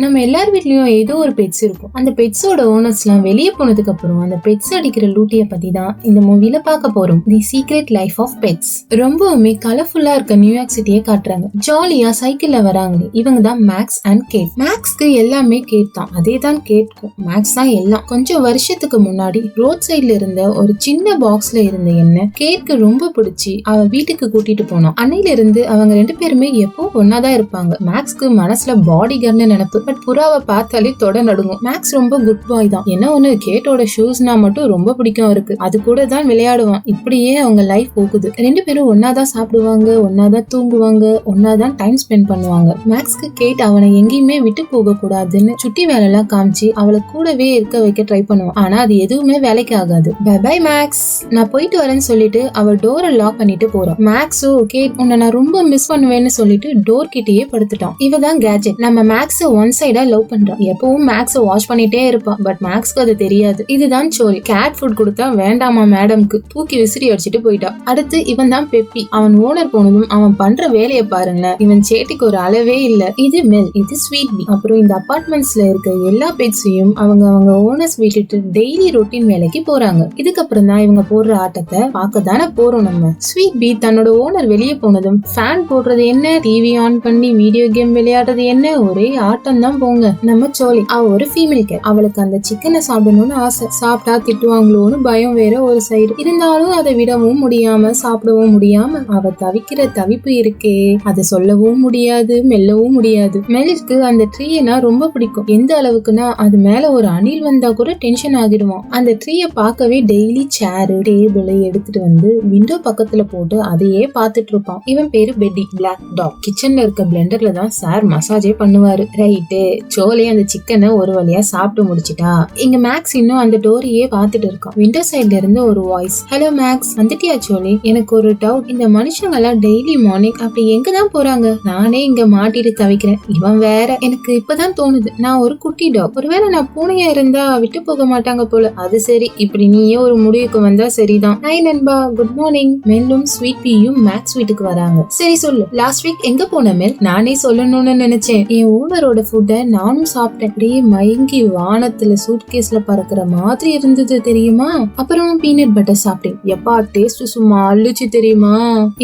நம்ம எல்லார் வீட்லயும் ஏதோ ஒரு பெட்ஸ் இருக்கும். அந்த பெட்ஸோட ஓனர்ஸ் எல்லாம் வெளியே போனதுக்கு அப்புறம் அந்த பெட்ஸ் அடிக்கிற லூட்டிய பத்தி தான் இந்த மூவில பார்க்க போறோம். The Secret Life of Pets. ரொம்பவுமே கலர்ஃபுல்லா இருக்க நியூயார்க் சிட்டியை காட்டுறாங்க. ஜாலியா சைக்கிள்ல வராங்களே இவங்க தான் மேக்ஸ் அண்ட் கேட். மேக்ஸ்க்கு எல்லாமே கேட் தான், அதே தான் கேட்கும். மேக்ஸ் தான் எல்லாம். கொஞ்சம் வருஷத்துக்கு முன்னாடி ரோட் சைட்ல இருந்த ஒரு சின்ன பாக்ஸ்ல இருந்த எண்ணெய் கேட்க்கு ரொம்ப பிடிச்சி அவ வீட்டுக்கு கூட்டிட்டு போனோம். அன்னையில இருந்து அவங்க ரெண்டு பேருமே எப்போ ஒன்னாதான் இருப்பாங்க. மேக்ஸ்க்கு மனசுல பாடி கார்ட்னு நினைப்பு. பட் புறாவை பார்த்தாலே தொட நடுங்கும். மேக்ஸ் ரொம்ப குட் பாய் தான். என்ன ஒண்ணு, கேட்டோட ஷூஸ்னா மட்டும் ரொம்ப பிடிக்கும் இருக்கு. அது கூட தான் விளையாடுவான். இப்படியே அவங்க லைஃப் போகுது. ரெண்டு பேரும் ஒன்னாதான் சாப்பிடுவாங்க, ஒன்னாதான் தூங்குவாங்க, ஒன்னாதான் டைம் ஸ்பெண்ட் பண்ணுவாங்க. மேக்ஸ்க்கு கேட் அவனை எங்கேயுமே விட்டு போக கூடாதுன்னு சுட்டி வேலை எல்லாம் காமிச்சு அவளை கூடவே இருக்க வைக்க ட்ரை பண்ணுவான். ஆனா அது எதுவுமே வேலைக்கு ஆகாது. பை பை மேக்ஸ், நான் போயிட்டு வரேன்னு சொல்லிட்டு அவள் டோரை லாக் பண்ணிட்டு போறான். மேக்ஸோ கேட் உன்னை நான் ரொம்ப மிஸ் பண்ணுவேன்னு சொல்லிட்டு டோர் கிட்டேயே படுத்துட்டான். இவதான் கேஜெட். நம்ம மேக்ஸ் ஒன் சைடா லவ் பண்றான். எப்பவும் மேக்ஸ் வாஷ் பண்ணிட்டே இருப்பான். பட் மேக்ஸ்க்கு அது தெரியாது. இதுதான் சோலி. கேட் ஃபுட் கொடுத்தா வேண்டாமா மேடம்க்கு தூக்கி விசிறி அடிச்சுட்டு போயிட்டான். அடுத்து இவன் தான் பெப்பி. அவன் ஓனர் போனதும் அவன் பண்ற வேலையை பாருங்களேன். இவன் சேட்டிக்கு ஒரு அளவே இல்ல. இது மெல், இது ஸ்வீட் பி. அப்புறம் இந்த அபார்ட்மெண்ட்ஸ்ல இருக்க எல்லா பெட்ஸையும் அவங்க ஓனர்ஸ் விட்டுட்டு டெய்லி ரொட்டீன் வேலைக்கு போறாங்க. இதுக்கப்புறம் தான் இவங்க போடுற ஆட்டத்தை பார்க்க தானே போறோம் நம்ம. ஸ்வீட் பி தன்னோட ஓனர் வெளியே போனதும் ஃபேன் போடுறது என்ன, டிவி ஆன் பண்ணி வீடியோ கேம் விளையாடுறது என்ன, ஒரே ஆட்டம் தான் போங்க. நம்ம சோலி அவ ஒரு ஃபீமேல் கேட். அவளுக்கு அந்த சிக்கனை சாப்பிடணும்னு ஆசை. சாப்பிட்டா திட்டுவாங்களோன்னு பயம் வேற ஒரு சைடு. இருந்தாலும் அதை விடவும் முடியாம சாப்பிடவும் முடியாம அவ தவிக்கிற தவிப்பு இருக்கே, அதை சொல்லவும் முடியாது, மெல்லவும் முடியாது. மெல்லுக்கு அந்த ட்ரீனா ரொம்ப பிடிக்கும். எந்த அளவுக்குன்னா அது மேல ஒரு அணில் வந்தா கூட டென்ஷன் ஆகிடுவான். அந்த ட்ரீய பார்க்கவே டெய்லி சேரு டேபிளை எடுத்துட்டு வந்து விண்டோ பக்கத்துல போட்டு அதையே பார்த்துட்டு இருப்பான். இவன் பேரு பெட்டி, பிளாக் டாக். கிச்சன்ல இருக்க பிளெண்டர்ல தான் சார் மசாஜே பண்ணுவாரு. ரைட்டு, சோலே அந்த சிக்கனை ஒரு வழியா சாப்பிட்டு முடிச்சிட்டா. இங்க மேக்ஸ் இன்னும் அந்த டோரையே பார்த்துட்டு இருக்கான். விண்டோ சைட்ல இருந்து ஒரு வாய்ஸ், ஹலோ மேக்ஸ், வந்துட்டியா சோலி? எனக்கு ஒரு டவுட். இந்த மனுஷங்க எல்லாம் டெய்லி மார்னிங் அப்படி எங்கதான் போறாங்க? நானே இங்க மாட்டிட்டு தவிக்கிறேன். இவன் வேற. எனக்கு இப்பதான் தோணுது, நான் ஒரு குட்டி டாக். ஒருவேளை நான் பூனையா இருந்தா விட்டு போக மாட்டாங்க போல. அது சரி, இப்படி நீயே ஒரு முடிவுக்கு வந்தா சரிதான். ஹாய் நண்பா, குட் மார்னிங். மெல்லும் ஸ்வீட் பீயும் மேக்ஸ் வீட்டுக்கு வராங்க. சரி சொல்லு, லாஸ்ட் வீக் எங்க போன மெல்? நானே சொல்லணும்னு நினைச்சேன். என் ஓனரோட ஃபுட்டை நானும் சாப்பிட்டேன். அப்படியே மயங்கி வானத்துல சூட்கேஸ்ல பறக்கிற மாதிரி இருந்தது தெரியுமா? அப்புறம் பீனட் பட்டர் சாப்பிட்டேன். எப்பா டேஸ்ட் சும்மா அள்ளுச்சு தெரியுமா?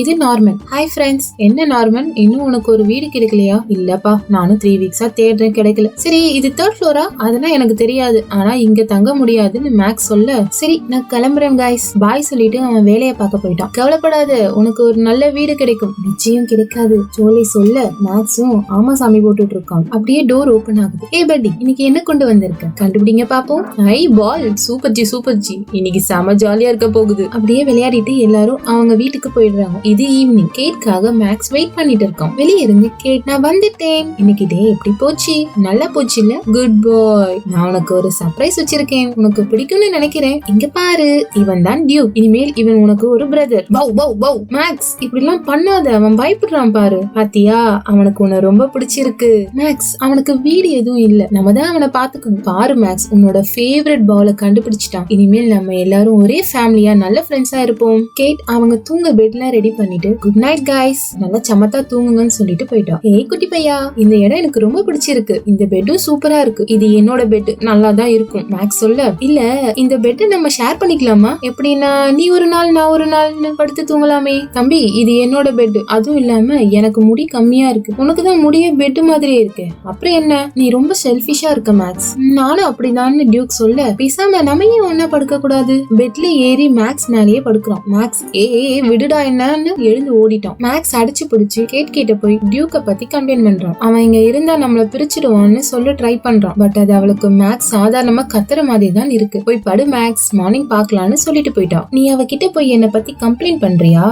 இது நார்மன். Hi friends. என்ன நார்மன், இன்னும் உனக்கு ஒரு வீடு கிடைக்கலையா? இல்லப்பா, நானும் 3 வீக்ஸா தேடுறேன், கிடைக்கல. சரி, இது 3rd ஃப்ளோரா? அதெல்லாம் எனக்கு தெரியாது, ஆனா இங்க தங்க முடியாதுன்னு மேக்ஸ் சொல்ல, சரி நான் கிளம்புறேன் கைஸ், பாய் சொல்லிட்டு அவன் வேலையை பார்க்க போயிட்டான். கவலைப்படாத, உனக்கு ஒரு நல்ல வீடு கிடைக்கும். நிச்சயம் கிடைக்காது சோலி சொல்ல மேக்ஸும் ஆமா சாமி போட்டுட்டு இருக்கான். அப்படியே டோர் ஓபன் ஆகுது. ஏ பட்டி, இன்னைக்கு என்ன கொண்டு வந்திருக்க? கண்டுபிடிங்க பாப்போம். ஐ பால், சூப்பர் ஜி சூப்பர் ஜி, இன்னைக்கு செம ஜாலியா இருக்க போகுது. அப்படியே விளையாடிட்டு எல்லாரும் அவங்க வீட்டுக்கு போயிடுறாங்க. இது ஈவினிங். கேட்காக மேக்ஸ் வெயிட் பண்ணிட்டு இருக்கான். வெளியே இருந்து கேட், நான் வந்துட்டேன். இன்னைக்கு டே எப்படி போச்சு? நல்லா போச்சு இல்ல? குட் பாய். நான் உனக்கு ஒரு சர்ப்ரைஸ் வச்சிருக்கேன், உனக்கு பிடிக்கும்னு நினைக்கிறேன். இங்க பாரு, இவன் தான் டியூக். இனிமேல் இவன் உனக்கு ஒரு பிரதர். பௌ பௌ பௌ. மேக்ஸ் இப்படி எல்லாம் பண்ணாத, அவன் பயப்படுறான் பாரு. பாத்தியா, அவனுக்கு உன்னை ரொம்ப பிடிச்சிருக்கு. மேக்ஸ், அவனுக்கு வீடு எதுவும் இல்ல, நம்ம தான் அவனை பாத்துக்கணும். பாரு மேக்ஸ், உன்னோட ஃபேவரட் பவுல கண்டுபிடிச்சிட்டான். இனிமேல் நம்ம எல்லாரும் ஒரே ஃபேமிலியா நல்ல ஃப்ரெண்ட்ஸா இருப்போம். கேட் அவங்க தூங்க பெட்லாம் ரெடி பண்ணிட்டு, குட் நைட் கைஸ், நல்லா சமத்தா தூங்குங்கன்னு சொல்லிட்டு போயிட்டான். ஏய் குட்டி பையா, இந்த இடம் எனக்கு ரொம்ப பிடிச்சிருக்கு. இந்த பெட்டும் சூப்பரா இருக்கு. இது என்னோட பெட், நல்லா தான் இருக்கும். மேக்ஸ் சொல்ல, இல்ல இந்த பெட்டை நம்ம ஷேர் பண்ணிக்கலாமா? எப்படின்னா நீ ஒரு நாள் நான் ஒரு நாள்னு படுத்து தூங்கலாமே. தம்பி, இது என்னோட பெட், அதுவும் இல்லாம எனக்கு முடி கம்மியா இருக்கு, உனக்கு தான் முடிய பெட் மாதிரியே இருக்கு. அப்புறம் என்ன, நீ ரொம்ப செல்ஃபிஷா இருக்க மேக்ஸ். நானும் அப்படிதான் டியூக் சொல்ல, பேசாம நம்ம ஏன் ஒன்னா படுக்க கூடாது? பெட்ல ஏறி மேக்ஸ் மேலேயே படுக்கிறான். மேக்ஸ் ஏ விடுடா என்னன்னு எழுந்து ஓடிட்டான். மேக்ஸ் அடிச்சு பிடிச்சு கேட்ட போய் டியூக்க பத்தி கம்ப்ளைண்ட் பண்றான். அவன் இங்க இருந்தா நம்மள பிரிச்சிடுவான்னு சொல்ல ட்ரை பண்றான். பட் அது அவளுக்கு மேக்ஸ் சாதாரணமா கத்துற மாதிரி தான் இருக்கு. போய் படு மேக்ஸ், மார்னிங் பாக்கலான்னு சொல்லிட்டு போயிட்டான். நீ அவகிட்ட போய் என்ன பத்தி கம்ப்ளைண்ட் பண்றியா?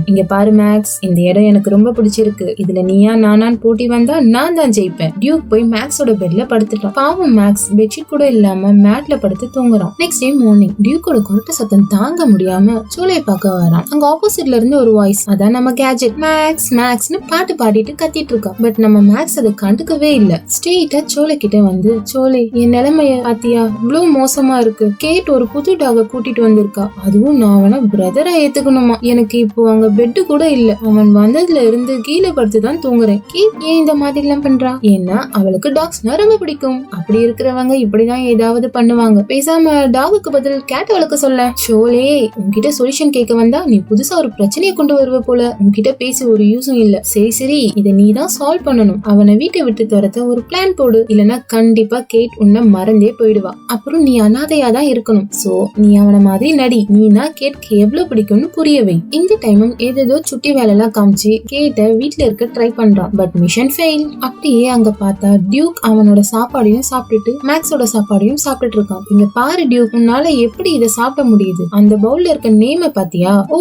இங்க பாரு மேக்ஸ், இந்த இடம் எனக்கு ரொம்ப பிடிச்சிருக்கு. இதுல நீயா நானான்னு போட்டி வந்தா நான் தான் ஜெயிப்பேன். டியூக் போய் மேக்ஸோட பெட்ல படுத்துட்டான். பாவம் மேக்ஸ் பெட்ஷீட் கூட இல்லாம மேட்ல படுத்து தூங்குறான். நெக்ஸ்ட் டே மார்னிங் டியூக்கோட கொரட்ட சத்தம் தாங்க முடியாம சோலையை பார்க்க வரான். அங்க ஆப்போசிட்ல இருந்து ஒரு வாய்ஸ், அதான் நம்ம கேஜெட். மேக்ஸ் மேக்ஸ்னு பாட்டு பாடிட்டு கத்திட்டு இருக்கா. பட் நம்ம மேக்ஸ் அதை கண்டுக்கவே இல்ல. ஸ்ட்ரெயிட்டா சோலை கிட்ட வந்து, சோலை என் நிலைமைய பாத்தியா, இவ்வளவு மோசமா இருக்கு. கேட் ஒரு புது டாக கூட்டிட்டு வந்திருக்கா, அதுவும் நான் அவனை பிரதரா ஏத்துக்கணுமா? எனக்கு இப்போ அங்க பெட்டு கூட இல்ல. அவன் வந்ததுல இருந்து கீழே படுத்துதான் தூங்குறேன். கேட் ஏன் இந்த மாதிரி எல்லாம் பண்றா? என் ஏன்னா அவளுக்கு டாக்ஸ்னா ரொம்ப பிடிக்கும். அப்படி இருக்கிறவங்க இப்படிதான் ஏதாவது பண்ணுவாங்க. பேசாம டாகுக்கு பதில் கேட் வளர்க்க சொல்ல. ஷோலே, உன்கிட்ட சொல்யூஷன் கேட்க வந்தா நீ புதுசா ஒரு பிரச்சனையை கொண்டு வருவ போல. உன்கிட்ட பேசி ஒரு யூஸும் இல்ல. சரி சரி, இதை நீ தான் சால்வ் பண்ணணும். அவனை வீட்டை விட்டு துரத்த ஒரு பிளான் போடு. இல்லனா கண்டிப்பா கேட் உன்னை மறந்தே போயிடுவா. அப்புறம் நீ அனாதையா தான் இருக்கணும். சோ நீ அவன மாதிரி நடி. நீனா கேட்க்கு எவ்வளவு பிடிக்கும்னு புரியவை. இந்த டைமும் ஏதேதோ சுட்டி வேலை எல்லாம் காமிச்சு கேட்ட வீட்டுல இருக்க ட்ரை பண்றான். But mission fail. அப்படியே அங்க பார்த்தா டியூக் அவனோட சாப்பாடையும் சாப்பிட்டுட்டு மேக்ஸோட சாப்பாடையும் சாப்பிட்டுட்டு இருக்கான். இங்க பாரு டியூக், உன்னால எப்படி இதை சாப்பிட முடியுது? அந்த பவுல்ல இருக்க நேம பாத்தியா? ஓ,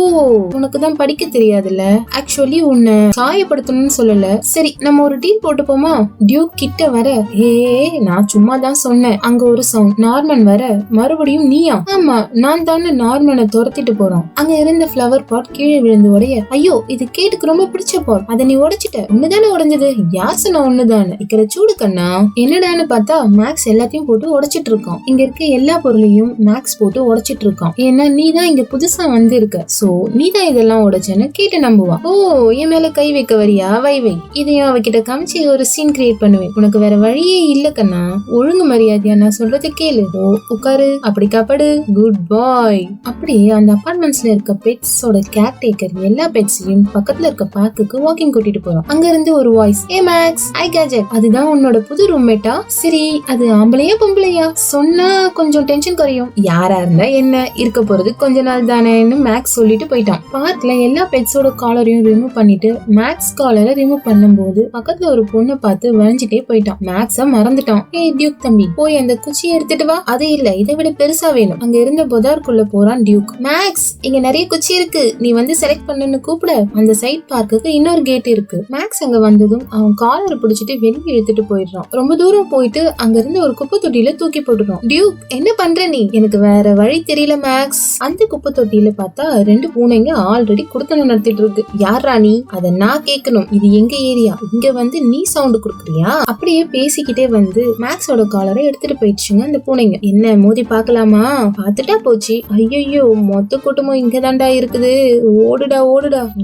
உனக்கு தான் படிக்க தெரியாதுல்ல. ஆக்சுவலி உன்னை காயப்படுத்தணும்னு சொல்லல. சரி, நம்ம ஒரு டீல் போட்டுப்போமா? டியூக் கிட்ட வர, ஏ நான் சும்மா தான் சொன்னேன். அங்க ஒரு சவுண்ட். நார்மன் வர, மறுபடியும் நீயா? ஆமா, நான் தானே நார்மனை துரத்திட்டு போறோம். அங்க இருந்த ஃபிளவர் பாட் கீழே விழுந்து உடைய. ஐயோ, இது கேட்டுக்கு ரொம்ப பிடிச்ச பாட். அதை நீ உடைச்சிட்ட. ஒண்ணுதானே உடைஞ்சது? யார் சொன்ன ஒண்ணுதானே? இக்கிற சூடு கண்ணா. என்னடான்னு பார்த்தா மேக்ஸ் எல்லாத்தையும் போட்டு உடைச்சிட்டு இருக்கான். இங்க இருக்க எல்லா பொருளையும் மேக்ஸ் போட்டு உடைச்சிட்டு இருக்கான். ஏன்னா நீ தான் இங்க புதுசா வந்து இருக்க. சோ நீ தான் இதெல்லாம் உடைச்சேன்னு கேட்டு நம்புவா. ஓ, என் மேல கை வைக்க வரியா? வை. இதையும் அவகிட்ட காமிச்சு ஒரு சீன் கிரியேட் பண்ணுவேன். உனக்கு வேற வழியே இல்ல கண்ணா. ஒழுங்கு மரியாதையா நான் சொல்றது கேளு. ஓ, உட்காரு, அப்படி காப்பாடு. குட் பாய். அப்படியே அந்த அபார்ட்மெண்ட்ஸ்ல இருக்க பெட்ஸோட கேர் டேக்கர் எல்லா பெட்ஸையும் பக்கத்துல இருக்க பார்க்குக்கு வாக்கிங் கூட்டிட்டு போறோம். அங்க இருந்து ஒரு வாய்ஸ். ஏ மேக்ஸ், ஐ கேஜெட், அதுதான் உன்னோட புது ரூம்மேட்டா? சரி, அது ஆம்பளையா பொம்பளையா? சொன்னா கொஞ்சம் டென்ஷன் குறையும். யாரா இருந்தா என்ன, இருக்க போறது கொஞ்ச நாள் தானேன்னு மேக்ஸ் சொல்லிட்டு போயிட்டான். பார்க்ல எல்லா பெட்ஸோட காலரையும் ரிமூவ் பண்ணிட்டு மேக்ஸ் காலரை ரிமூவ் பண்ணும்போது பக்கத்துல ஒரு பொண்ணை பார்த்து வளைஞ்சிட்டே போயிட்டான். மேக்ஸ மறந்துட்டான். ஏய் டியூக் தம்பி, போய் அந்த குச்சியை எடுத்துட்டு வா. அது இல்ல, இதை விட பெருசா வேணும். அங்க இருந்த பொதார்க்குள்ள போறான் டியூக். மேக்ஸ், இங்க நிறைய குச்சி இருக்கு, நீ வந்து செலக்ட் பண்ணுன்னு கூப்பிட அந்த சைட் பார்க்குக்கு இன்னொரு கேட் இருக்கு. மேக்ஸ் அங்க வந்ததும் அவன் காலரை பிடிச்சிட்டு வெளியே இழுத்துட்டு போயிடுறான். ரொம்ப தூரம் போயிட்டு அங்க இருந்து ஒரு குப்பை தொட்டியில தூக்கி போட்டுறான். டியூக், என்ன பண்ற நீ? எனக்கு வேற வழி தெரியல மேக்ஸ். அந்த குப்பை தொட்டியில பார்த்தா 2 பூனைங்க ஆல்ரெடி குடுத்தனம் நடத்திட்டு இருக்கு. யாரா நீ? அத நான் கேட்கணும். இது எங்க ஏரியா. இங்க வந்து நீ சவுண்ட் குடுக்குறியா? அப்படியே பேசிக்கிட்டே வந்து மேக்ஸோட காலரை எடுத்துட்டு போயிடுச்சுங்க அந்த பூனைங்க. என்ன மோதி பாக்கலாமா? பாத்துட்டா போச்சு. ஐயோ, மொத்த கூட்டமும் இங்கதான்டா இருக்குது. ஓடுடா.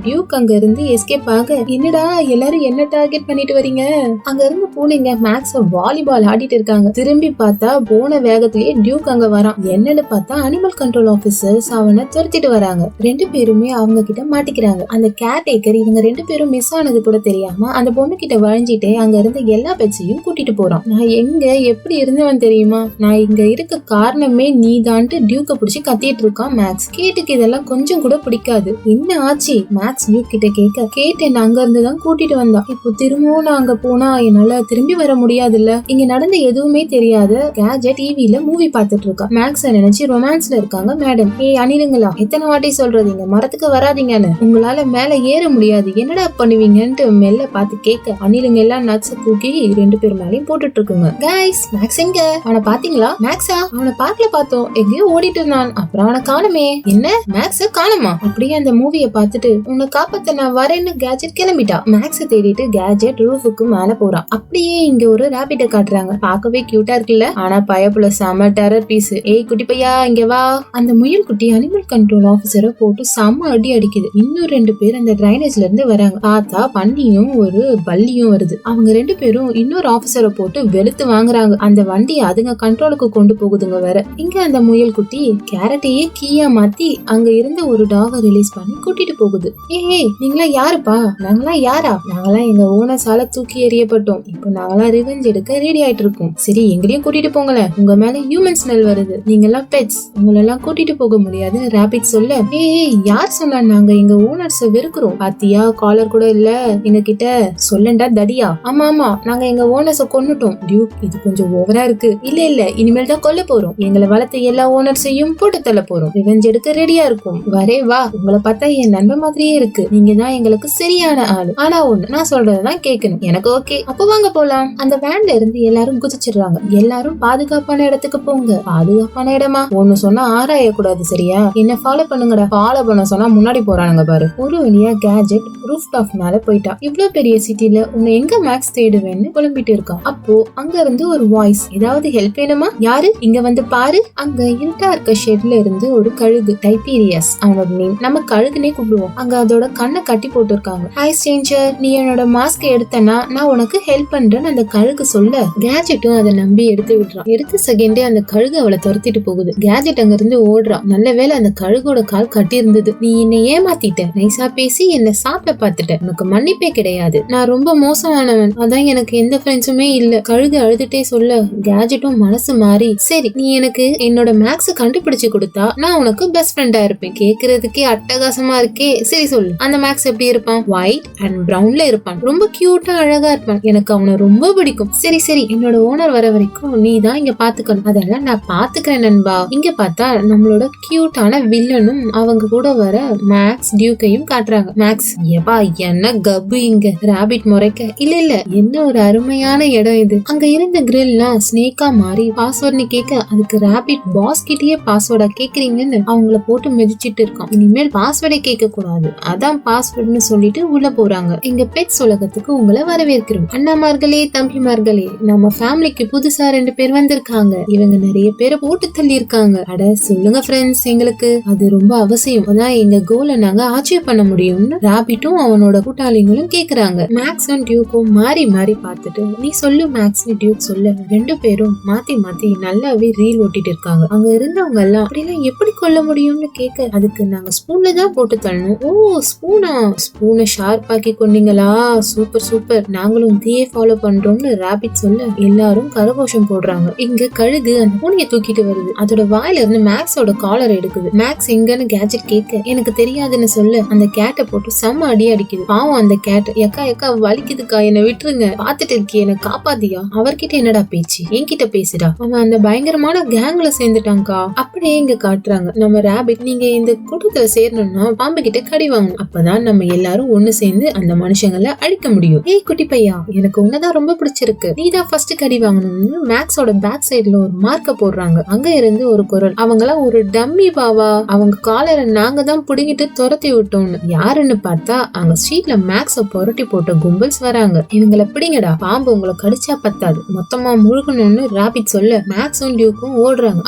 டியூக் அங்க இருந்து எஸ்கேப் ஆக, என்னடா எல்லாரும் என்ன டார்கெட் பண்ணிட்டு வரீங்க? அங்க இருந்து பூனைங்க மேக்ஸ வாலிபால் ஆடிட்டு இருக்காங்க. திரும்பி பார்த்தா போன வேகத்திலேயே டியூக் அங்க வரான். என்னன்னு பார்த்தா அனிமல் கண்ட்ரோல் ஆபீசர்ஸ் அவனை துரத்திட்டு வராங்க. 2 பேருமே அவங்க கிட்ட மாட்டிக்கிறாங்க. அந்த கேர் டேக்கர் இவங்க 2 பேரும் மிஸ் ஆனது கூட தெரியாம அந்த பொண்ணு கிட்ட வளைஞ்சிட்டு அங்க இருந்த எல்லா பெட்ஸையும் கூட்டிட்டு போறான். நான் எங்க எப்படி இருந்தவன் தெரியுமா? நான் இங்க இருக்க காரணமே நீ தான்ட்டு டியூக்க பிடிச்சி கத்திட்டு இருக்கான் மேக்ஸ். கேட்டுக்கு இதெல்லாம் கொஞ்சம் கூட பிடிக்காது. என்ன ஆச்சு? மேக்ஸ் டியூக் கிட்ட கேட்க, கேட் என்ன அங்க இருந்துதான் கூட்டிட்டு வந்தா. இப்போ திரும்பவும் நான் அங்க போனா என்னால திரும்பி வர முடியாதுல்ல. இங்க நடந்த எதுவுமே தெரியாத கேஜெட் டிவில மூவி பாத்துட்டு இருக்கா. மேக்ஸ் நினைச்சு ரொமான்ஸ்ல இருக்காங்க மேடம். ஏய் அணிலுங்களா, எத்தனை வாட்டி சொல்றது இங்க மரத்துக்கு வராதீங்கன்னு? உங்களால மேல ஏற முடியாது, என்னடா பண்ணுவீங்கன்ட்டு மெல்ல பார்த்து கேட்க, அணிலுங்க எல்லாம் நட்ஸ் தூக்கி 2 பேர் மேலயும் போட்டுட்டு இருக்குங்க. கைஸ், மேக்ஸ் எங்க? அவனை பாத்தீங்களா? மேக்ஸா? அவனை பார்க்கல, பார்த்தோம், எங்கேயோ ஓடிட்டு இருந்தான். அப்புறம் அவனை காணுமே. என்ன, மேக்ஸ காணுமா? அப்படியே அந்த மூவியை பார்த்துட்டு உன்னை காப்பாத்த நான் வரேன்னு கேஜெட் கிளம்பிட்டா. மேக்ஸ தேடிட்டு கேஜெட் ரூஃபுக்கு மேல போறான். அப்படியே இங்க ஒரு ராபிட்ட காட்டுறாங்க. பார்க்கவே கியூட்டா இருக்குல்ல? ஆனா பயப்புல செம டெரர் பீஸ். ஏய் குட்டி பையா, இங்க வா. அந்த முயல் குட்டி அனிமல் கண்ட்ரோல் ஆபீசரை போட்டு செம அடி அடிக்குது. இன்னும் 2 பேர் அந்த டிரைனேஜ்ல இருந்து வராங்க. பார்த்தா பன்னியும் ஒரு பல்லியும் வருது. அவங்க 2 பேரும் இன்னொரு ஆபீசரை போட்டு வெளுத்து வாங்குறாங்க. அந்த வண்டி அதுங்க கண்ட்ரோலுக்கு கொண்டு போகுதுங்க வேற. இங்க அந்த முயல் குட்டி கேரட்டையே கீயா மாத்தி அங்க இருந்த ஒரு டாக ரிலீஸ் பண்ணி கூட்டிட்டு போகுது. ஏய், நீங்களா யாருப்பா? நாங்களாம் யாரா? நாங்களாம் எங்க ஓனர்ஸால தூக்கி எறியப்பட்டோம். இப்போ நாங்களாம் ரிவெஞ்ச் எடுக்க ரெடி ஆயிட்டு இருக்கோம். சரி, எங்களையும் கூட்டிட்டு போங்களேன். உங்க மேல ஹியூமன் ஸ்மெல் வருது. நீங்க எல்லாம் பெட்ஸ், உங்களெல்லாம் கூட்டிட்டு போக முடியாது ராபிட் சொல்ல. ஏய், யார் சொன்னா நாங்க எங்க ஓனர்ஸ் வெறுக்கிறோம்? பாத்தியா, காலர் கூட இல்ல எங்க கிட்ட. சொல்லண்டா தடியா. ஆமா, நாங்க எங்க ஓனர்ஸ கொன்னுட்டோம். டியூக், இது கொஞ்சம் ஓவரா இருக்கு. இல்ல, இனிமேல் தான் கொல்ல போறோம். எங்களை வளர்த்த எல்லா ஓனர்ஸையும் போட்டு தள்ள போறோம். ரிவெஞ்ச் எடுக்க ரெடியா இருக்கும். வரே வா. உங்களை பார்த்தா என் நண்பன் மாதிரியே இருக்கு. நீங்க தான் எங்களுக்கு சரியான ஆளு. ஆனா ஒண்ணு, நான் சொல்றதுதான் கேட்கணும். எனக்கு ஓகே. அப்போ வாங்க போலாம். அந்த வேன்ல இருந்து எல்லாரும் குதிச்சிடுறாங்க. எல்லாரும் பாதுகாப்பான இடத்துக்கு போங்க. பாதுகாப்பான இடமா? ஒண்ணு சொன்னா ஆராய கூடாது, சரியா? என்ன ஃபாலோ பண்ணுங்கடா. ஃபாலோ பண்ண சொன்னா முன்னாடி போறானுங்க பாரு. ஒரு வழியா கேஜெட் ரூஃப் டாப் மேல போயிட்டா. இவ்ளோ பெரிய சிட்டில உன்னை எங்க மேக்ஸ் தேடுவேன்னு புலம்பிட்டு இருக்கா. அப்போ அங்க இருந்து ஒரு வாய்ஸ். ஏதாவது ஹெல்ப் வேணுமா? யாரு? இங்க வந்து பாரு. அங்க இருட்டா இருக்க ஷெட்ல இருந்து ஒரு கழுகு, டைபீரியஸ் அவனோட நேம். நம்ம கழுகுனே கூப்பிடுவோம். அங்க அதோட கண்ணை கட்டி போட்டு இருக்காங்க. ஹாய் ஸ்ட்ரேஞ்சர், நீ என்னோட மாஸ்க் எடுத்தனா நான் உனக்கு உனக்கு ஹெல்ப் பண்றேன்னு அந்த கழுகு சொல்ல கேஜெட்டும் அதை நம்பி எடுத்து விடுறான். எடுத்த செகண்டே அந்த கழுகு அவளை துரத்திட்டு போகுது. கேஜெட் அங்க இருந்து ஓடுறான். நல்ல வேளை அந்த கழுகோட கால் கட்டி இருந்தது. நீ என்னை ஏமாத்திட்ட, நைசா பேசி என்ன சாப்பிட பாத்துட்ட, உனக்கு மன்னிப்பே கிடையாது, நான் ரொம்ப மோசமானவன், அதான் எனக்கு எந்த ஃப்ரெண்ட்ஸுமே இல்ல. கழுகு அழுதுட்டே சொல்ல கேஜெட்டும் மனசு மாறி சரி நீ எனக்கு என்னோட மேக்ஸ கண்டுபிடிச்சு கொடுத்தா நான் உனக்கு பெஸ்ட் ஃப்ரெண்டா இருப்பேன். கேக்குறதுக்கே அட்டகாசமா இருக்கே, சரி சொல்லு அந்த மேக்ஸ் எப்படி இருப்பான்? ஒயிட் அண்ட் பிரவுன்ல இருப்பான், ரொம்ப கியூட்டா அழகா இருப்பான், எனக்கு அவனை ரொம்ப பிடிக்கும். சரி சரி என்னோட ஓனர் வர வரைக்கும் நீ தான் இங்க பாத்துக்கணும். அதெல்லாம் நான் பாத்துக்கிறேன் நண்பா. இங்க பார்த்தா நம்மளோட கியூட்டான வில்லனும் அவங்க கூட வர மேக்ஸ் டியூக்கையும் காட்டுறாங்க. மேக்ஸ் ஏப்பா என்ன கப்பு இங்க ராபிட் முறைக்க இல்ல இல்ல என்ன ஒரு அருமையான இடம் இது. அங்க இருந்த கிரில்லாம் ஸ்னேக்கா மாறி பாஸ்வேர்ட்னு கேட்க அதுக்கு ராபிட் பாஸ் கிட்டயே பாஸ்வேர்டா கேக்குறீங்கன்னு அவங்கள போட்டு மிதிச்சிட்டு இருக்கான். இனிமேல் பாஸ்வேர்டை கேட்க கூடாது, அதான் பாஸ்வேர்ட்னு சொல்லிட்டு உள்ள போறாங்க. எங்க பெட்ஸ் உலகத்துக்கு உங்களை வரவேற்கிறோம். அண்ணாமார்களே தம்பிமார்களே, நம்ம ஃபேமிலிக்கு புதுசா 2 பேர் வந்திருக்காங்க. இவங்க நிறைய பேரை போட்டு தள்ளி இருக்காங்க. அட சொல்லுங்க ஃப்ரெண்ட்ஸ், எங்களுக்கு அது ரொம்ப அவசியம், அதான் எங்க கோலை நாங்க அச்சீவ் பண்ண முடியும்னு ராபிட்டும் அவனோட கூட்டாளிகளும் கேக்குறாங்க. மேக்ஸும் டியூக்கும் மாறி மாறி பார்த்துட்டு நீ சொல்லு மேக்ஸ் டியூக் சொல்ல 2 பேரும் மாத்தி மாத்தி நல்லாவே ரீல் ஓட்டிட்டு இருக்காங்க. அங்க இருந்தவங்க எல்லாம் அப்படிலாம் எப்படி கொல்ல முடியும்னு கேட்க அதுக்கு நாங்க ஸ்பூன்ல தான் போட்டு தள்ளணும். ஓ ஸ்பூனா, ஸ்பூனை ஷார்ப் ஆக்கி கொண்டீங்களா, சூப்பர் சூப்பர், நாங்களும் இதையே ஃபாலோ பண்றோம்னு ராபிட் சொல்ல எல்லாரும் கரகோஷம் போடுறாங்க. இங்க கழுகு அந்த பூனையை தூக்கிட்டு வருது. அதோட வாயில இருந்து மேக்ஸோட காலர் எடுக்குது. மேக்ஸ் எங்கன்னு கேஜெட் கேட்க எனக்கு தெரியாதுன்னு சொல்ல அந்த கேட்டை போட்டு செம்ம அடி அடிக்குது. பாவம் அந்த கேட் எக்கா எக்கா வலிக்குதுக்கா, என்ன விட்டுருங்க, பாத்துட்டு இருக்கே என்ன காப்பாத்தியா. அவர்கிட்ட என்னடா பேச்சு, என்கிட்ட பேசுடா, அவன் அந்த பயங்கரமான கேங்ல சேர்ந்துட்டாங்கா. அப்படியே இங்க காட்டுறாங்க நம்ம ராபிட் நீங்க இந்த கூட்டத்துல சேரணும்னா பாம்பு கிட்ட கடி வாங்கணும், அப்பதான் நம்ம எல்லாரும் ஒண்ணு சேர்ந்து அந்த மனுஷங்களை அழிக்க முடியும். ஏய் குட்டி பையா, எனக்கு உன்னதான் ரொம்ப பிடிச்சிருக்கு, நீதான் ஃபர்ஸ்ட் கடி வாங்கணும்னு மேக்ஸோட பேக் சைடுல ஒரு மார்க்க போடுறாங்க. அங்க இருந்து ஒரு குரல், அவங்களாம் ஒரு டம்மி பாவா, அவங்க காலரை நாங்க தான் புடுங்கிட்டு துரத்தி விட்டோம்னு. யாருன்னு பார்த்தா அங்க ஸ்ட்ரீட்ல மேக்ஸ புரட்டி போட்ட கும்பல்ஸ் வராங்க. இவங்களை பிடிங்கடா, பாம்பு உங்களை கடிச்சா பத்தாது, மொத்தமா முழுகணும்னு ராபிட் சொல்ல மேக்ஸும் டியூக்கும் ஓடுறாங்க.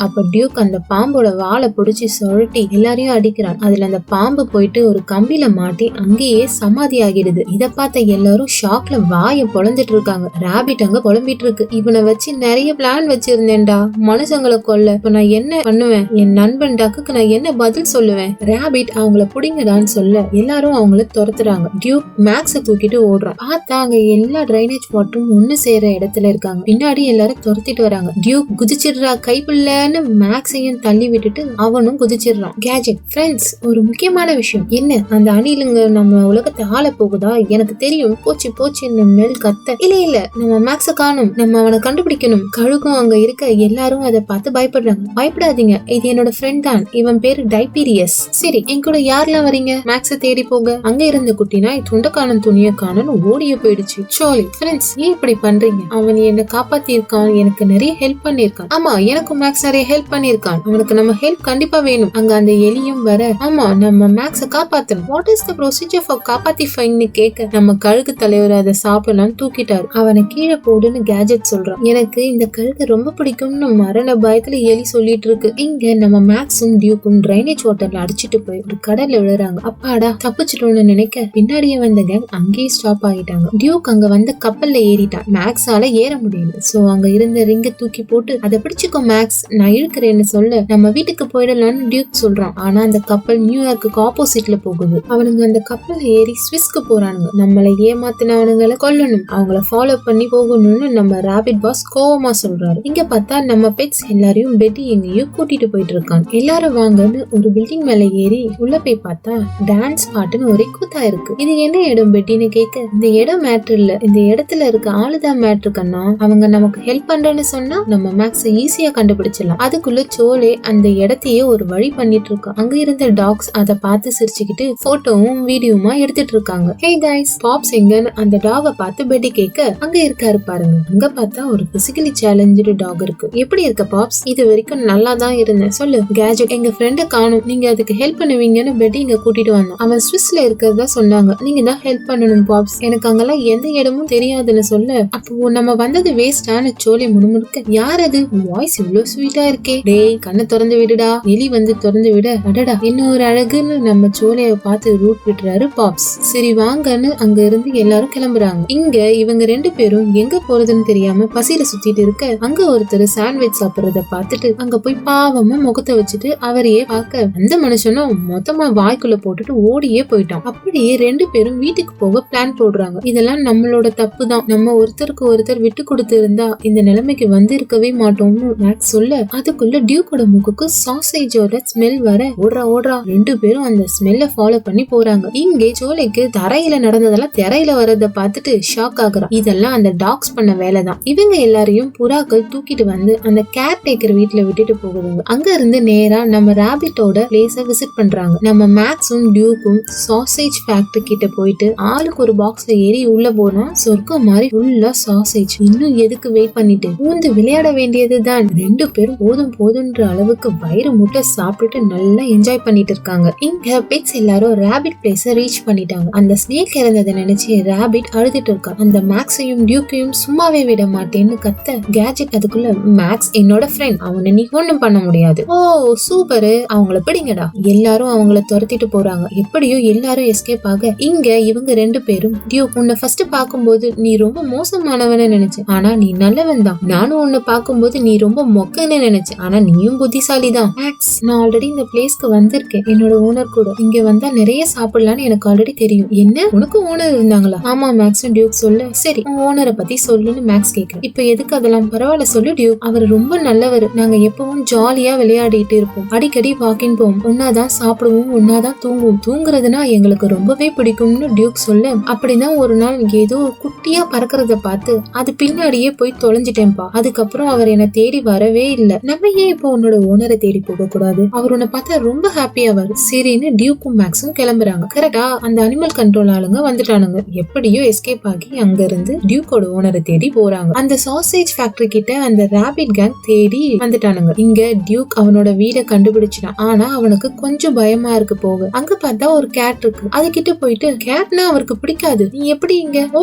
அப்ப டியூக் அந்த பாம்போட வாழை பிடிச்சி சுழட்டி எல்லாரையும் அடிக்கிறான். அதுல அந்த பாம்பு போயிட்டு ஒரு கம்பியில மாட்டி அங்கேயே சமாதி ஆகிடுது. இத பார்த்த எல்லாரும் ஷாக்ல வாய பொழந்துட்டு இருக்காங்க. ராபிட் அங்க புலம்பிட்டு இருக்கு, இவனை வச்சு நிறைய பிளான் வச்சிருந்தேன்டா, மனுஷங்களை கொல்ல, இப்ப நான் என்ன பண்ணுவேன், என் நண்பன் டக்குக்கு நான் என்ன பதில் சொல்லுவேன். ராபிட் அவங்கள புடிங்கடான்னு சொல்ல எல்லாரும் அவங்கள துரத்துறாங்க. டியூக் மேக்ஸ தூக்கிட்டு ஓடுறான். பார்த்தா அங்க எல்லா டிரைனேஜ் வாட்டரும் ஒண்ணு சேர இடத்துல இருக்காங்க. பின்னாடி எல்லாரும் துரத்திட்டு வராங்க. டியூக் குதிச்சிடுறா கைப்பிள்ளன்னு மேக்ஸையும் தள்ளி விட்டுட்டு அவனும் குதிச்சிடுறான். கேஜெட் ஃப்ரெண்ட்ஸ், ஒரு முக்கியமான விஷயம், என்ன அந்த அணிலுங்க நம்ம உலகத்தை ஆள போகுதா, எனக்கு தெரியும், போச்சு போச்சுன்னு மேல் கத்த. இல்ல இல்ல நம்ம மேக்ஸ காணும், நம்ம அவனை கண்டுபிடிக்கணும். கழுகும் அங்க இருக்க எல்லாரும் அதை பார்த்து பயப்படுறாங்க. பயப்படாதீங்க, இது என்னோட ஃப்ரெண்ட் தான், இவன் பேரு டைபீரியஸ். சரி என் கூட யாரெல்லாம் வரீங்க மேக்ஸ தேடி போக. அங்க இருந்த குட்டினா துண்டக்கான துணிய காணன்னு ஓடிய போயிடுச்சு. சோலி ஃப்ரெண்ட்ஸ், ஏன் இப்படி பண்றீங்க, அவன் என்ன காப்பாத்தி இருக்கான், எனக்கு நிறைய ஹெல்ப் பண்ணிருக்கான். ஆமா எனக்கும் மேக்ஸ் நிறைய ஹெல்ப் பண்ணிருக்கான், அவனுக்கு நம்ம ஹெல்ப் கண்டிப்பா வேணும். அங்க அந்த எலியும் வர, ஆமா நம்ம மேக்ஸ காப்பாத்தணும். What is the procedure for காப்பாத்திஃபைங்னு கேட்க நம்ம கழுகு தலைவர் அதை சாப்பிடலாம் தூக்கிட்டாரு. அவனை கீழே போடுன்னு கேஜெட் சொல்றான். எனக்கு இந்த கழுகு ரொம்ப பிடிக்கும்னு மரண பயத்துல எலி சொல்லிட்டு இருக்கு. இங்க நம்ம மேக்ஸும் டியூக்கும் டிரைனேஜ் வாட்டர்ல அடிச்சிட்டு போய் ஒரு கடல்ல விழுறாங்க. அப்பாடா தப்பிச்சிட்டோம்னு நினைக்க பின்னாடியே வந்த கேங் அங்கேயே ஸ்டாப் ஆகிட்டாங்க. டியூக் அங்க வந்து கப்பல்ல ஏறிட்டான். மேக்ஸால ஏற முடியல. சோ அங்க இருந்த ரிங்க தூக்கி போட்டு அதை பிடிச்சுக்கோ மேக்ஸ், நான் இழுக்கிறேன்னு சொல்ல நம்ம வீட்டுக்கு போயிடலாம்னு டியூக் சொல்றான். ஆனா அந்த கப்பல் நியூயார்க்கு ஆப்போசிட்ல போகுது. அவனுங்க அந்த கப்பல்ல ஏறி ஸ்விஸ்க்கு போறானுங்க. நம்மளை ஏமாத்தினவனுங்களை கொல்லணும், அவங்கள ஃபாலோ பண்ணி போகணும்னு நம்ம ராபிட் பாஸ் கோவமா சொல்றாரு. இங்க பார்த்தா நம்ம பெட்ஸ் எல்லாரையும் பெட்டி எங்கேயோ கூட்டிட்டு போயிட்டு இருக்கான். எல்லாரும் வாங்கன்னு ஒரு பில்டிங் மேல ஏறி உள்ள போய் பார்த்தா டான்ஸ் பாட்டுன்னு ஒரே கூத்தா இருக்கு. இது என்ன இடம் பெட்டின்னு கேட்க, இந்த இடம் மேட்ரு இல்ல, இந்த இடத்துல இருக்க ஆளுதான் மேட்ரு கண்ணா, அவங்க நமக்கு ஹெல்ப் பண்றேன்னு சொன்னா நம்ம மேக்ஸ ஈஸியா கண்டுபிடிச்சிடலாம். அதுக்குள்ள சோலே அந்த இடத்தையே ஒரு வழி பண்ணிட்டு இருக்கான். அங்க இருந்த டாக்ஸ் அதை பார்த்து சிரிச்சுக்கிட்டு போட்டோவும் வீடியோமா எடுத்துட்டு இருக்காங்க. ஹே கைஸ், பாப்ஸ் எங்கன்னு அந்த டாக பார்த்து பெட்டி கேட்க, அங்க இருக்காரு பாருங்க. அங்க பார்த்தா ஒரு பிசிக்கலி சேலஞ்சு டாக் இருக்கு. எப்படி இருக்க பாப்ஸ், இது வரைக்கும் நல்லா தான் இருந்தேன், சொல்லு. கேஜெட், எங்க ஃப்ரெண்ட காணும், நீங்க அதுக்கு ஹெல்ப் பண்ணுவீங்கன்னு பெட்டி இங்க கூட்டிட்டு வந்தான். அவன் ஸ்விஸ்ல இருக்கிறதா சொன்னாங்க, நீங்க தான் ஹெல்ப் பண்ணணும் பாப்ஸ், எனக்கு அங்கெல்லாம் எந்த இடமும் தெரியாதுன்னு சொல்ல, அப்போ நம்ம வந்தது வேஸ்டான சோலை முணுமுணுக்க, யார் அது, வாய்ஸ் இவ்வளவு ஸ்வீட்டா இருக்கே, டேய் கண்ணை திறந்து விடுடா. எலி வந்து திறந்து விட, அடடா இன்னொரு அழகுன்னு நம்ம சோலைய பார்த்து ரூட் விட்டுறாரு பாப்ஸ். சரி வாங்கன்னு அங்க இருந்து எல்லாரும் கிளம்புறாங்க. இங்க இவங்க 2 பேரும் எங்க போறதுன்னு தெரியாம பசியில சுத்திட்டு இருக்க, அங்க ஒருத்தர் சாண்ட்விச் சாப்பிடுறத பார்த்துட்டு அங்க போய் பாவமா முகத்தை வச்சுட்டு அவரையே பார்க்க, அந்த மனுஷனும் மொத்தமா வாய்க்குள்ள போட்டுட்டு ஓடியே போயிட்டான். அப்படியே 2 பேரும் வீட்டுக்கு போக பிளான் போடுறாங்க. இதெல்லாம் நம்மளோட தப்பு தான், நம்ம ஒருத்தருக்கு ஒருத்தர் விட்டு கொடுத்து இருந்தா இந்த நிலைமைக்கு வந்து இருக்கவே மாட்டோம்னு மேக்ஸ் சொல்ல, அதுக்குள்ள டியூக்கோட மூக்குக்கு சாசேஜோட ஸ்மெல் வர ஓடுறா 2 பேரும் அந்த ஸ்மெல்ல ஃபாலோ பண்ணி போறாங்க. இங்கே ஜோலிக்கு தரையில நடந்ததெல்லாம் திரையில வரத பார்த்துட்டு ஷாக் ஆகுறான். இதெல்லாம் அந்த டாக்ஸ் பண்ண வேலை தான். இவங்க எல்லாரையும் புறாக்கள் தூக்கிட்டு வந்து அந்த கேர் டேக்கர் வீட்டுல விட்டுட்டு போகுதுங்க. அங்க இருந்து நேரா நம்ம ராபிட்டோட பிளேஸ விசிட் பண்றாங்க. நம்ம மேக்ஸும் டியூக்கும் சாசேஜ் ஃபேக்டரி கிட்ட போயிட்டு ஆளுக்கு ஒரு பாக்ஸ்ல ஏறி உள்ள போனா சொர்க்கம் மாதிரி ஃபுல்லா சாசேஜ். இன்னும் எதுக்கு வெயிட் பண்ணிட்டு ஊந்து விளையாட வேண்டியதுதான். 2 பேரும் போதுன்ற அளவுக்கு வயிறு முட்டை சாப்பிட்டுட்டு நல்லா என்ஜாய் பண்ணிட்டு இருக்காங்க. இங்க பெட்ஸ் எல்லாரும் ராபிட் பிளேஸ ரீச் பண்ணிட்டாங்க. அந்த ஸ்னேக் இறந்ததை நினைச்சு ராபிட் அழுதுட்டு இருக்கா. அந்த மேக்ஸையும் டியூக்கையும் சும்மாவே விட மாட்டேன்னு கத்த, கேஜெட் அதுக்குள்ள மேக்ஸ் என்னோட ஃப்ரெண்ட், அவனை நீ ஒண்ணும் பண்ண முடியாது. ஓ சூப்பரு, அவங்கள பிடிங்கடா. எல்லாரும் அவங்கள துரத்திட்டு போறாங்க. எப்படியோ எல்லாரும் எஸ்கேப் ஆக, இங்க இவங்க 2 பேரும் டியூக், உன்னை ஃபர்ஸ்ட் பாக்கும்போது நீ ரொம்ப மோசமானவன்னு நினைச்சேன், ஆனா நீ நல்லவன் தான். நானும் உன்னை பாக்கும்போது நீ ரொம்ப மொக்கன்னு நினைச்சேன், ஆனா நீயும் புத்திசாலி தான். மேக்ஸ், நான் ஆல்ரெடி இந்த பிளேஸ்க்கு வந்திருக்கேன் என்னோட ஓனர் கூட. இங்க வந்தா நிறைய சாப்பிடலான்னு எனக்கு ஆல்ரெடி தெரியும். என்ன, உனக்கு ஓனர் இருந்தாங்களா? ஆமா மேக்ஸ் டியூக் சொல்ல, சரி உன் ஓனரை பத்தி சொல்லுன்னு மேக்ஸ் கேட்க, இப்ப எதுக்கு அதெல்லாம்? பரவாயில்ல சொல்லு டியூக், அவர் ரொம்ப நல்லவர். நாங்க எப்பவும் ஜாலியா விளையாடிட்டு இருப்போம், அடிக்கடி வாக்கிங் போவோம், ஒன்னாதான் சாப்பிடுவோம், ஒன்னாதான் தூங்குவோம். தூங்குறதுனா எங்களுக்கு ரொம்பவே பிடிக்கும்னு டியூக் சொல்ல, அப்படிதான் ஒரு நாள் ஏதோ குட்டியா பறக்கிறத பார்த்து அது பின்னாடியே போய் தொலைஞ்சிட்டேன்பா. அதுக்கப்புறம் அவர் என்னை தேடி வரவே இல்லை. நம்ம ஏன் இப்போ உன்னோட ஓனரை தேடி போக கூடாது? அவர் உன்னை பார்த்தா ரொம்ப ஹாப்பியாவாரு. சரின்னு டியூக்கும் மேக்ஸும் கிளம்புறாங்க. கரெக்டா அந்த அனிமல் கண்ட்ரோல் ஆளுங்க வந்துட்டானுங்க. எப்படியோ எஸ்கேப் ஆகி அங்க இருந்து டியூக்கோட ஓனரை தேடி போறாங்க. அந்த சாசேஜ் ஃபேக்டரி கிட்ட அந்த ராபிட் கேங் தேடி வந்துட்டானுங்க. இங்க டியூக் அவனோட வீட கண்டுபிடிச்சிட்டான். ஆனா அவனுக்கு கொஞ்சம் பயமா இருக்கு போக. அங்க பார்த்தா ஒரு கேட் இருக்கு. அது கிட்ட போயிட்டு, கேட்னா அவருக்கு பிடிக்காது, நீ எப்படி இங்க? ஓ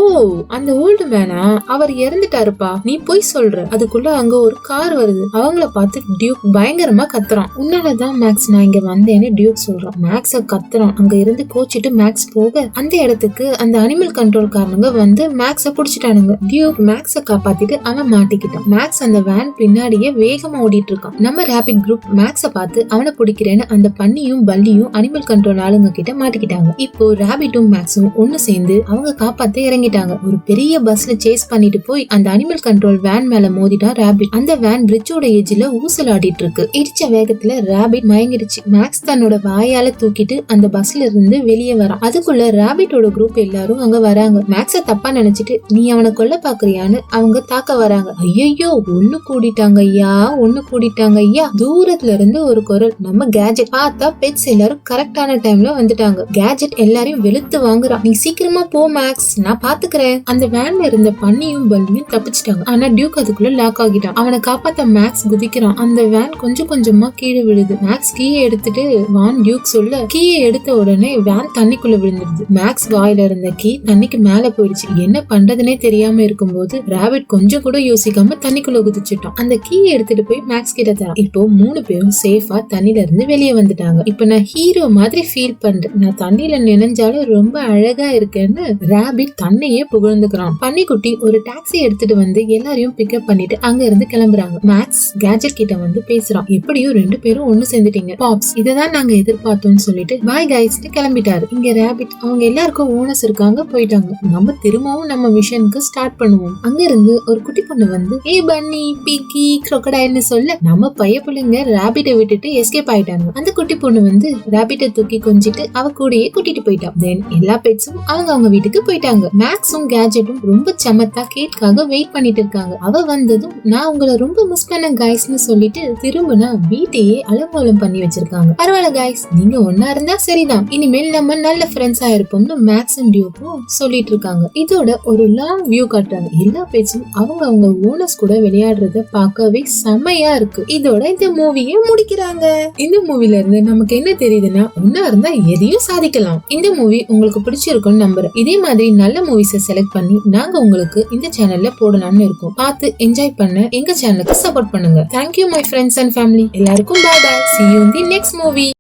அந்த ஓல்டு மேனா, அவர் இறந்துட்டாருப்பா, நீ போய் சொல்ற. அதுக்குள்ள அங்க ஒரு கார் வருது. அவங்கள பார்த்து டியூக் பயங்கரமா கத்துறான். உன்னாலதான் மேக்ஸ் நான் இங்க வந்தேன்னு டியூக் சொல்றான். மேக்ஸ கத்துறான். அங்க இருந்து கோச்சிட்டு மேக்ஸ் போக, அந்த இடத்துக்கு அந்த அனிமல் கண்ட்ரோல் காரணங்க வந்து மேக்ஸ புடிச்சிட்டானுங்க. டியூக் மேக்ஸ காப்பாத்திட்டு அவன் மாட்டிக்கிட்டான். மேக்ஸ் அந்த வேன் பின்னாடியே வேகமா ஓடிட்டு இருக்கான். நம்ம ராபிட் குரூப் மேக்ஸ பார்த்து அவனை பிடிக்கிறேன்னு அந்த பன்னியும் பல்லியும் அனிமல் கண்ட்ரோல் ஆளுங்க கிட்ட மாட்டிக்கிட்டாங்க. இப்போ ராபிட்டும் மேக்ஸும் ஒன்னு சேர்ந்து அவங்க காப்பாத்த இறங்கிட்டாங்க. ஒரு பெரிய பஸ்ல சேஸ் பண்ணிட்டு போய் அந்த அனிமல் கண்ட்ரோல் வேன் மேல மோதிட்டான் ராபிட். அந்த வேன் பிரிட்ஜோட எஜ்ஜில ஊசலாடிட்டு இருக்கு. இடிச்ச வேகத்துல ராபிட் மயங்கிடுச்சு. மேக்ஸ் தன்னோட வாயால தூக்கிட்டு அந்த பஸ்ல இருந்து வெளியே வரான். அதுக்குள்ள ராபிட்டோட குரூப் எல்லாரும் அங்க வராங்க. மேக்ஸ தப்பா நினைச்சிட்டு நீ அவனை கொல்ல பாக்குறியான்னு அவங்க தாக்க வராங்க. ஐயோ ஒண்ணு கூடிட்டாங்க ஐயா, ஒண்ணு கூடிட்டாங்க ஐயா. தூரத்துல இருந்து ஒரு குரல், நம்ம கேஜெட். பார்த்தா பெட்ஸ் எல்லாரும் கரெக்டான டைம்ல வந்துட்டாங்க. கேஜெட் எல்லாரையும் வெளுத்து வாங்குறான். நீ சீக்கிரமா போ மேக்ஸ், நான் பாத்துக்கிறேன். அந்த வேன்ல இருந்த பன்னியும் பல்லியும் தப்பிச்சிட்டாங்க. ஆனா டியூக் அதுக்குள்ள லாக் ஆகிட்டான். அவனை காப்பாத்த மேக்ஸ் குதிக்கிறான். அந்த வேன் கொஞ்சம் கொஞ்சமா கீழே விழுது. மேக்ஸ் கீயை எடுத்துட்டு வான் டியூக் சொல்ல, கீயை எடுத்த உடனே வேன் தண்ணிக்குள்ள விழுந்துருது. மேக்ஸ் வாயில இருந்த கீ தண்ணிக்கு மேல போயிடுச்சு. என்ன பண்றதுனே தெரியாம இருக்கும்போது ராபிட் கொஞ்சம் கூட யோசிக்காம தண்ணிக்குள்ள குதிச்சுட்டான். அந்த கீயை எடுத்துட்டு போய் மேக்ஸ் கிட்ட தரான். இப்போ 3 பேரும் சேஃபா தண்ணில இருந்து வெளியே வந்துட்டாங்க. இப்ப நான் ஹீரோ மாதிரி ஃபீல் பண்றேன். நான் தண்ணியில நினைஞ்சாலும் ரொம்ப அழகா இருக்கேன்னு ராபிட் தன்னையே புகழ்ந்துக்கிறான். பன்னிக்குட்டி ஒரு டாக்ஸி எடுத்துட்டு வந்து எல்லாரையும் பிக்கப் பண்ணிட்டு அங்க இருந்து கிளம்புறாங்க. மேக்ஸ் கேஜெட் கிட்ட வந்து பேசுறான். எப்படியும் 2 பேரும் ஒண்ணு சேர்ந்துட்டீங்க பாப்ஸ், இததான் நாங்க எதிர்பார்த்தோம்னு சொல்லிட்டு பாய் கைஸ்னு கிளம்பிட்டாரு. இங்க ராபிட் அவங்க எல்லாருக்கும் ஓனர்ஸ் இருக்காங்க, போயிட்டாங்க. நம்ம திரும்பவும் நம்ம மிஷனுக்கு ஸ்டார்ட் பண்ணுவோம். அங்க இருந்து ஒரு குட்டி பொண்ணு வந்து ஏ பன்னி பிக்கி crocodile சொல்ல, நம்ம பையப்புள்ளைங்க ராபிட்டை விட்டுட்டு எஸ்கேப் ஆயிட்டாங்க. அந்த குட்டி பொண்ணு வந்து ராபிட்டை தூக்கி கொஞ்சிட்டு அவ கூடயே கூட்டிட்டு போயிட்டான். தென் எல்லா பெட்ஸும் அவங்க வீட்டுக்கு போயிட்டாங்க. மேக்ஸும் கேஜெட்டும் ரொம்ப சமத்தா கேட்காக வெயிட் பண்ணிட்டு இருக்காங்க. அவ வந்ததும் நான் உங்களை ரொம்ப மிஸ் பண்ண கைஸ்னு சொல்லிட்டு திரும்பினா வீட்டையே அலங்கோலம் பண்ணி வச்சிருக்காங்க. பரவாயில்ல கைஸ், நீங்க ஒன்னா இருந்தா சரிதான், இனிமேல் நம்ம நல்ல ஃப்ரெண்ட்ஸா இருப்போம்னு மேக்ஸ் அண்ட் டியூக்கும் சொல்லிட்டு இருக்காங்க. இதோட ஒரு லாங் வியூ காட்டுறாங்க. எல்லா பேச்சும் அவங்க ஓனர்ஸ் கூட விளையாடுறத பார்க்கவே செம்மையா இருக்கு. இதோட இந்த மூவியை முடிக்கிறாங்க. இந்த மூவில இருந்து நமக்கு என்ன தெரியுதுன்னா, ஒன்னா இருந்தா எதையும் சாதிக்கலாம். இந்த மூவி உங்களுக்கு பிடிச்சிருக்கும்னு நம்புறேன். இதே மாதிரி நல்ல மூவிஸை செலக்ட் பண்ணி நாங்க உங்களுக்கு இந்த சேனல்ல போடலாம்னு இருக்கோம். பார்த்து என்ஜாய் பண்ண எங்க சேனலுக்கு சப்போர்ட் பண்ணுங்க. Thank you my friends and family. எல்லாருக்கும் பாய் பாய். See you in the next movie.